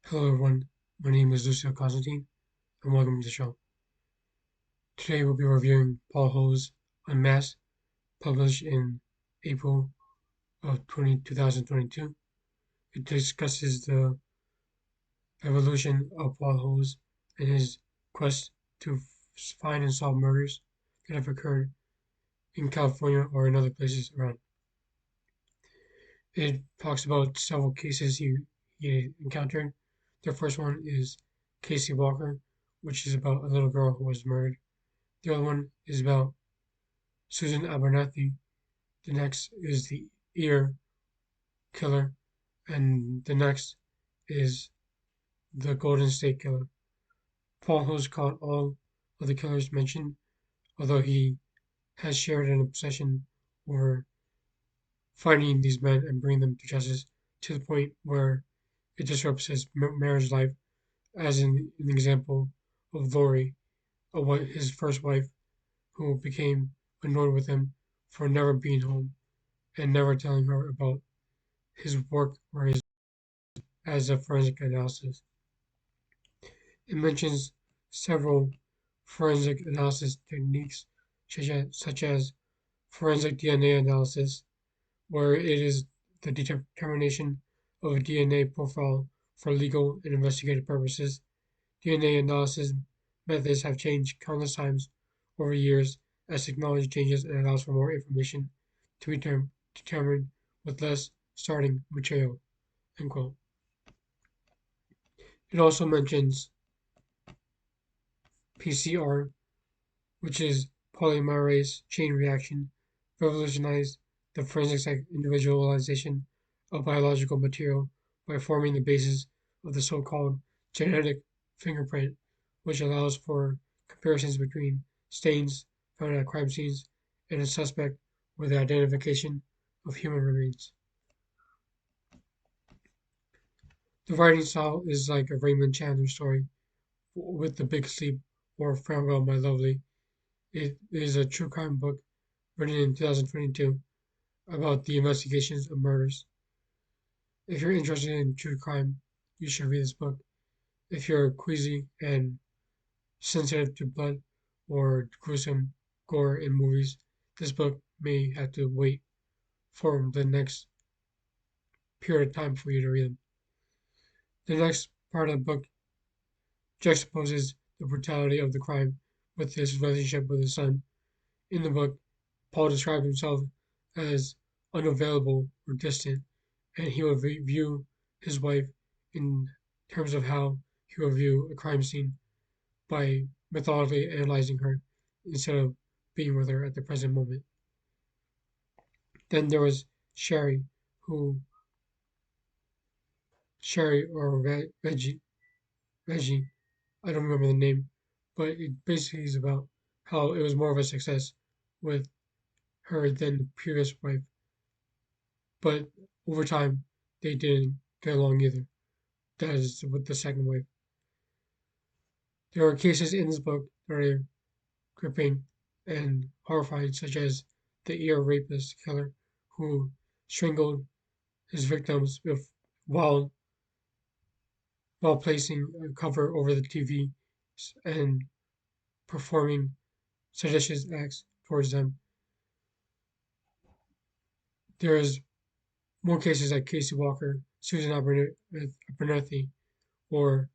Hello everyone, my name is Lucio Constantine, and welcome to the show. Today we'll be reviewing Paul Ho's Unmasked, published in April of 2022. It discusses the evolution of Paul Ho's and his quest to find and solve murders that have occurred in California or in other places around. It talks about several cases he encountered. The first one is Casey Walker, which is about a little girl who was murdered. The other one is about Susan Abernathy. The next is the ear killer, and the next is the Golden State Killer. Paul has caught all of the killers mentioned, although he has shared an obsession over finding these men and bringing them to justice to the point where it disrupts his marriage life, as in an example of Lori, his first wife, who became annoyed with him for never being home and never telling her about his work or his as a forensic analysis. It mentions several forensic analysis techniques, such as forensic DNA analysis, where it is the determination of a DNA profile for legal and investigative purposes. DNA analysis methods have changed countless times over years as technology changes and allows for more information to be determined with less starting material. End quote. It also mentions PCR, which is polymerase chain reaction, revolutionized the forensic individualization of biological material by forming the basis of the so-called genetic fingerprint, which allows for comparisons between stains found at crime scenes and a suspect or the identification of human remains. The writing style is like a Raymond Chandler story with The Big Sleep or Farewell, My Lovely. It is a true crime book written in 2022 about the investigations of murders. If you're interested in true crime, you should read this book. If you're queasy and sensitive to blood or gruesome gore in movies, this book may have to wait for the next period of time for you to read them. The next part of the book juxtaposes the brutality of the crime with his relationship with his son. In the book, Paul described himself as unavailable or distant, and he would view his wife in terms of how he would view a crime scene by methodically analyzing her instead of being with her at the present moment. Then there was Sherry, who Sherry or Reggie, I don't remember the name, but it basically is about how it was more of a success with her than the previous wife, but over time they didn't get along either. That is with the second wife. There are cases in this book that are gripping and horrifying, such as the ear rapist killer who strangled his victims while while placing a cover over the TV and performing seditious acts towards them. There is more cases like Casey Walker, Susan Abernathy, or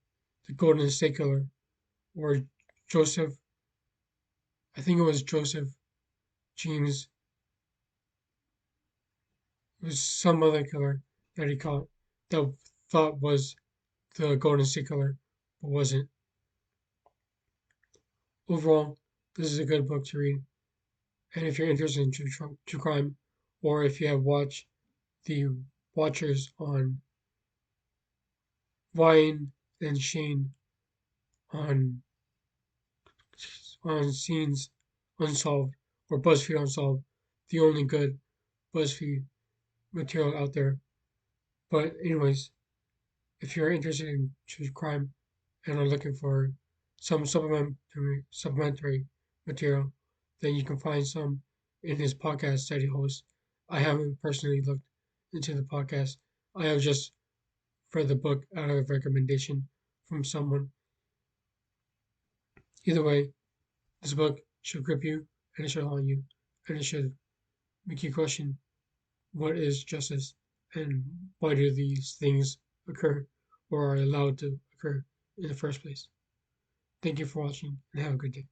the Golden State Killer, or Joseph. I think it was Joseph James. It was some other killer that he caught that thought was the Golden State Killer, but wasn't. Overall, this is a good book to read, and if you're interested in true crime, or if you have watched the Watchers on Vine and Shane on Scenes Unsolved or BuzzFeed Unsolved, the only good BuzzFeed material out there. But anyways, if you're interested in true crime and are looking for some supplementary material, then you can find some in his podcast that he hosts. I haven't personally looked into the podcast. I have just for the book out of recommendation from someone. Either way, this book should grip you and it should haunt you and it should make you question what is justice and why do these things occur or are allowed to occur in the first place. Thank you for watching and have a good day.